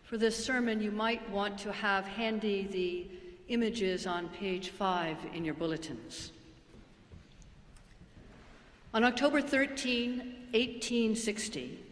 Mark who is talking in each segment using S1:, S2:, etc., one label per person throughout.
S1: For this sermon, you might want to have handy the images on page 5 in your bulletins. On October 13, 1860,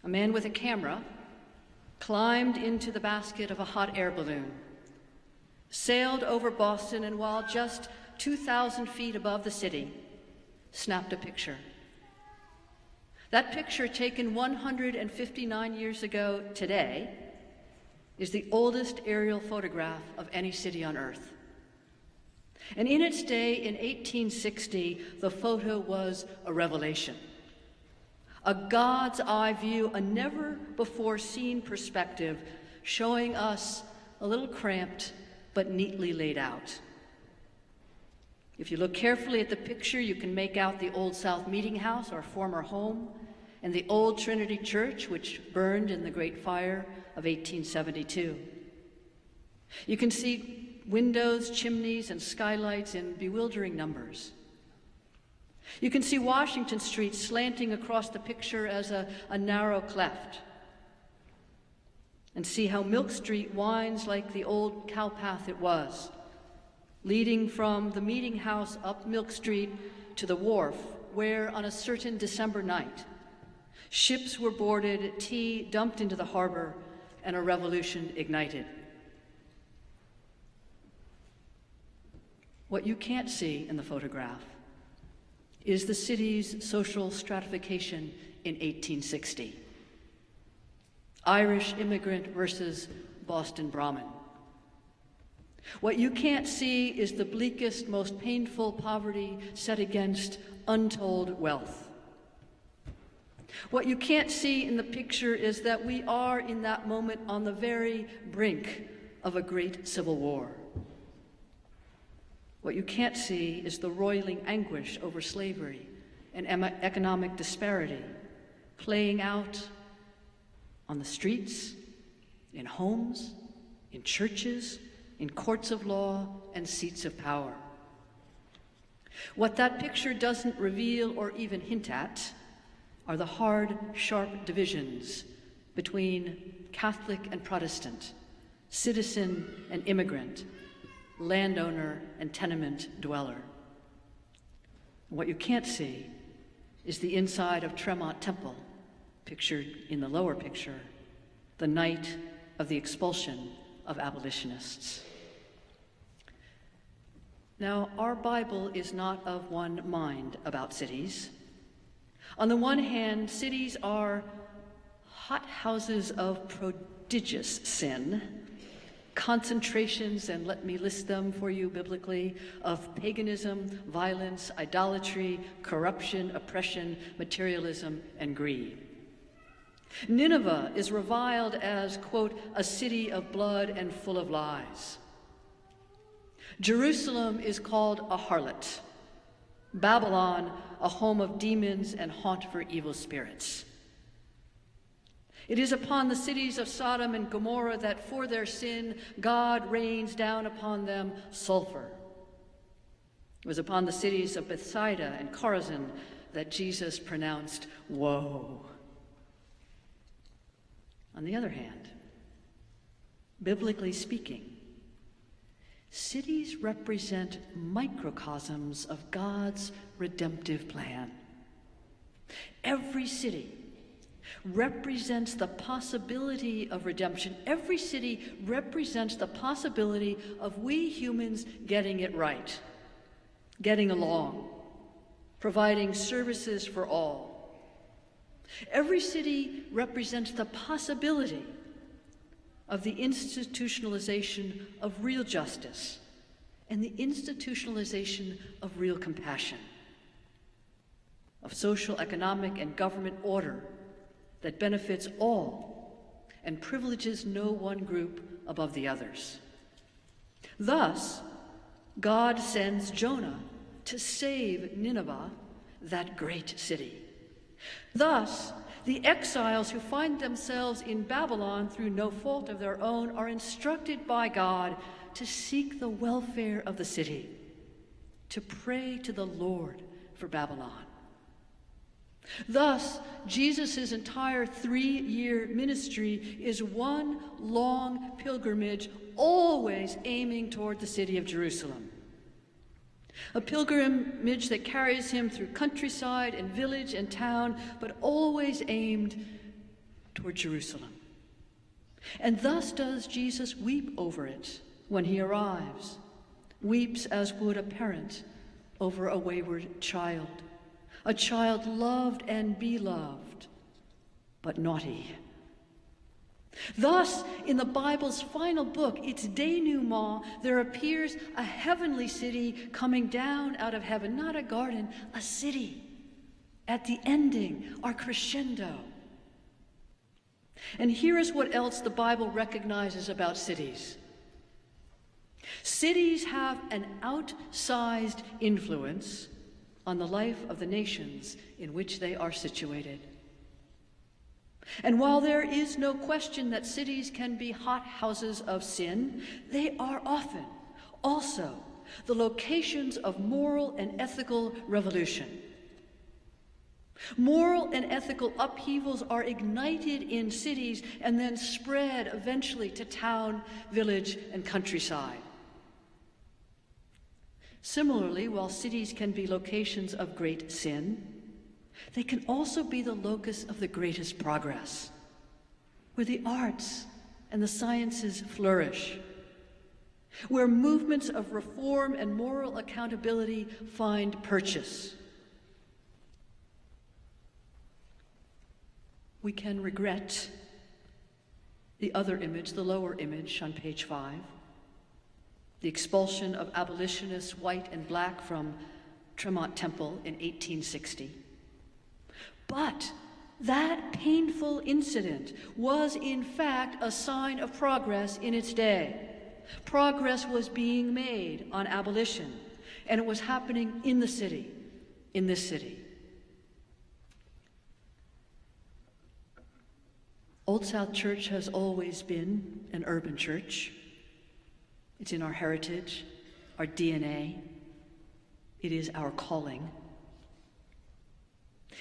S1: a man with a camera climbed into the basket of a hot air balloon, sailed over Boston, and while just 2,000 feet above the city, snapped a picture. That picture, taken 159 years ago today, is the oldest aerial photograph of any city on Earth. And in its day, in 1860, the photo was a revelation. A God's eye view, a never-before-seen perspective, showing us a little cramped but neatly laid out. If you look carefully at the picture, you can make out the Old South Meeting House, our former home, and the old Trinity Church, which burned in the Great Fire of 1872. You can see windows, chimneys, and skylights in bewildering numbers. You can see Washington Street slanting across the picture as a narrow cleft, and see how Milk Street winds like the old cowpath it was, leading from the meeting house up Milk Street to the wharf, where on a certain December night, ships were boarded, tea dumped into the harbor, and a revolution ignited. What you can't see in the photograph is the city's social stratification in 1860. Irish immigrant versus Boston Brahmin. What you can't see is the bleakest, most painful poverty set against untold wealth. What you can't see in the picture is that we are in that moment on the very brink of a great civil war. What you can't see is the roiling anguish over slavery and economic disparity playing out on the streets, in homes, in churches, in courts of law, and seats of power. What that picture doesn't reveal or even hint at are the hard, sharp divisions between Catholic and Protestant, citizen and immigrant, landowner and tenement dweller. What you can't see is the inside of Tremont Temple, pictured in the lower picture, the night of the expulsion of abolitionists. Now, our Bible is not of one mind about cities. On the one hand, cities are hothouses of prodigious sin, concentrations, and let me list them for you biblically, of paganism, violence, idolatry, corruption, oppression, materialism, and greed. Nineveh is reviled as, quote, a city of blood and full of lies. Jerusalem is called a harlot. Babylon, a home of demons and haunt for evil spirits. It is upon the cities of Sodom and Gomorrah that for their sin, God rains down upon them sulfur. It was upon the cities of Bethsaida and Chorazin that Jesus pronounced, woe. On the other hand, biblically speaking, cities represent microcosms of God's redemptive plan. Every city represents the possibility of redemption. Every city represents the possibility of we humans getting it right, getting along, providing services for all. Every city represents the possibility of the institutionalization of real justice and the institutionalization of real compassion, of social, economic, and government order that benefits all and privileges no one group above the others. Thus, God sends Jonah to save Nineveh, that great city. Thus, the exiles who find themselves in Babylon through no fault of their own are instructed by God to seek the welfare of the city, to pray to the Lord for Babylon. Thus, Jesus' entire 3-year ministry is one long pilgrimage, always aiming toward the city of Jerusalem. A pilgrimage that carries him through countryside and village and town, but always aimed toward Jerusalem. And thus does Jesus weep over it when he arrives, weeps as would a parent over a wayward child, a child loved and beloved, but naughty. Thus, in the Bible's final book, its denouement, there appears a heavenly city coming down out of heaven, not a garden, a city. At the ending, our crescendo. And here is what else the Bible recognizes about cities. Cities have an outsized influence on the life of the nations in which they are situated. And while there is no question that cities can be hothouses of sin, they are often also the locations of moral and ethical revolution. Moral and ethical upheavals are ignited in cities and then spread eventually to town, village, and countryside. Similarly, while cities can be locations of great sin, they can also be the locus of the greatest progress, where the arts and the sciences flourish, where movements of reform and moral accountability find purchase. We can regret the other image, the lower image on page 5, the expulsion of abolitionists, white and black, from Tremont Temple in 1860. But that painful incident was in fact a sign of progress in its day. Progress was being made on abolition, and it was happening in the city, in this city. Old South Church has always been an urban church. It's in our heritage, our DNA. It is our calling.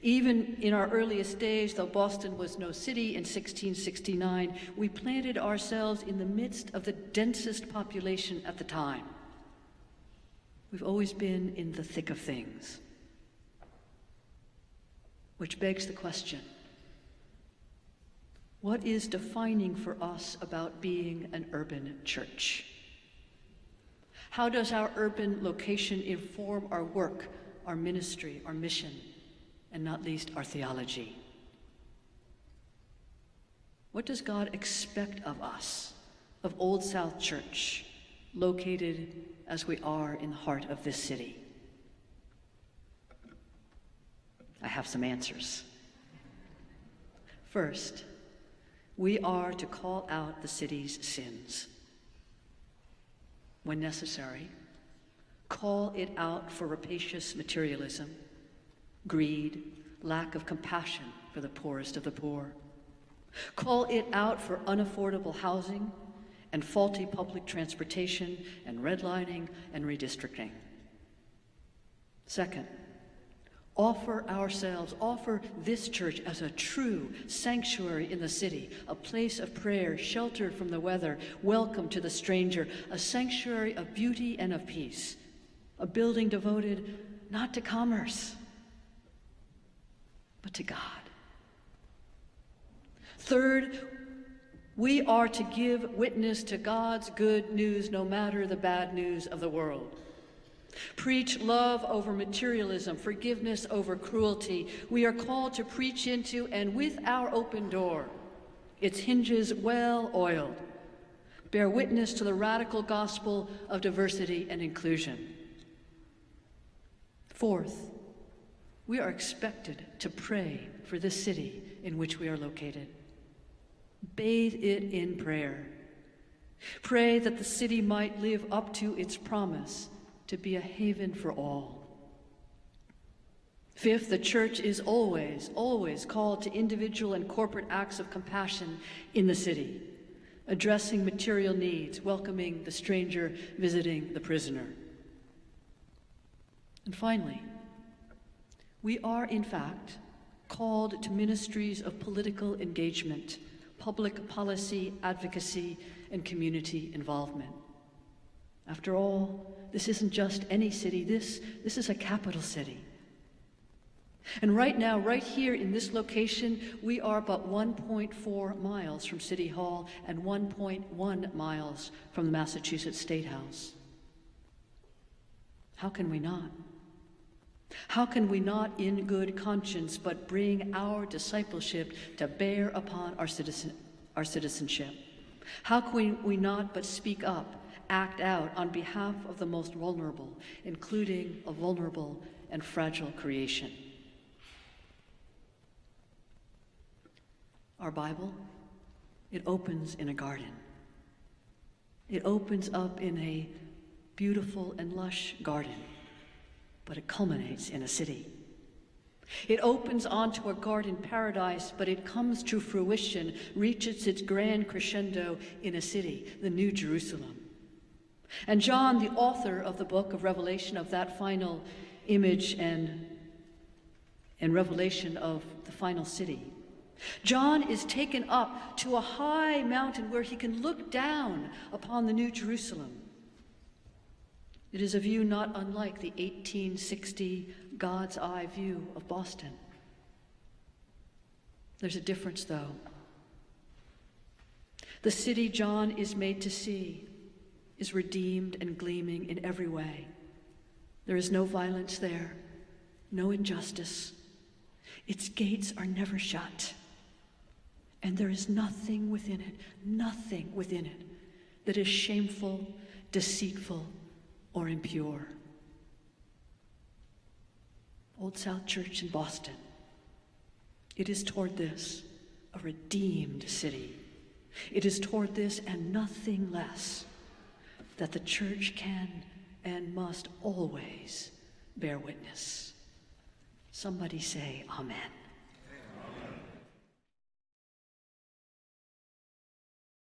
S1: Even in our earliest days, though Boston was no city in 1669, we planted ourselves in the midst of the densest population at the time. We've always been in the thick of things. Which begs the question, what is defining for us about being an urban church? How does our urban location inform our work, our ministry, our mission, and not least our theology? What does God expect of us, of Old South Church, located as we are in the heart of this city? I have some answers. First, we are to call out the city's sins. When necessary, call it out for rapacious materialism, greed, lack of compassion for the poorest of the poor. Call it out for unaffordable housing and faulty public transportation and redlining and redistricting. Second, offer this church as a true sanctuary in the city, a place of prayer, sheltered from the weather, welcome to the stranger, a sanctuary of beauty and of peace, a building devoted not to commerce, but to God. Third, we are to give witness to God's good news no matter the bad news of the world. Preach love over materialism, forgiveness over cruelty. We are called to preach into and with our open door, its hinges well oiled, bear witness to the radical gospel of diversity and inclusion. Fourth, we are expected to pray for this city in which we are located. Bathe it in prayer. Pray that the city might live up to its promise to be a haven for all. Fifth, the church is always called to individual and corporate acts of compassion in the city, addressing material needs, welcoming the stranger, visiting the prisoner. And finally, we are in fact called to ministries of political engagement, public policy advocacy, and community involvement. After all, this isn't just any city, this is a capital city. And right now, right here in this location, we are but 1.4 miles from City Hall and 1.1 miles from the Massachusetts State House. How can we not? How can we not, in good conscience, but bring our discipleship to bear upon our citizenship? How can we not but speak up, act out on behalf of the most vulnerable, including a vulnerable and fragile creation? Our Bible, it opens in a garden. It opens up in a beautiful and lush garden, but it culminates in a city. It opens onto a garden paradise, but it comes to fruition, reaches its grand crescendo in a city, the New Jerusalem. And John, the author of the book of Revelation, of that final image and revelation of the final city, John is taken up to a high mountain where he can look down upon the New Jerusalem. It is a view not unlike the 1860 God's Eye view of Boston. There's a difference, though. The city John is made to see is redeemed and gleaming in every way. There is no violence there, no injustice. Its gates are never shut. And there is nothing within it that is shameful, deceitful, or impure. Old South Church in Boston, it is toward this, a redeemed city. It is toward this and nothing less that the church can and must always bear witness. Somebody say amen.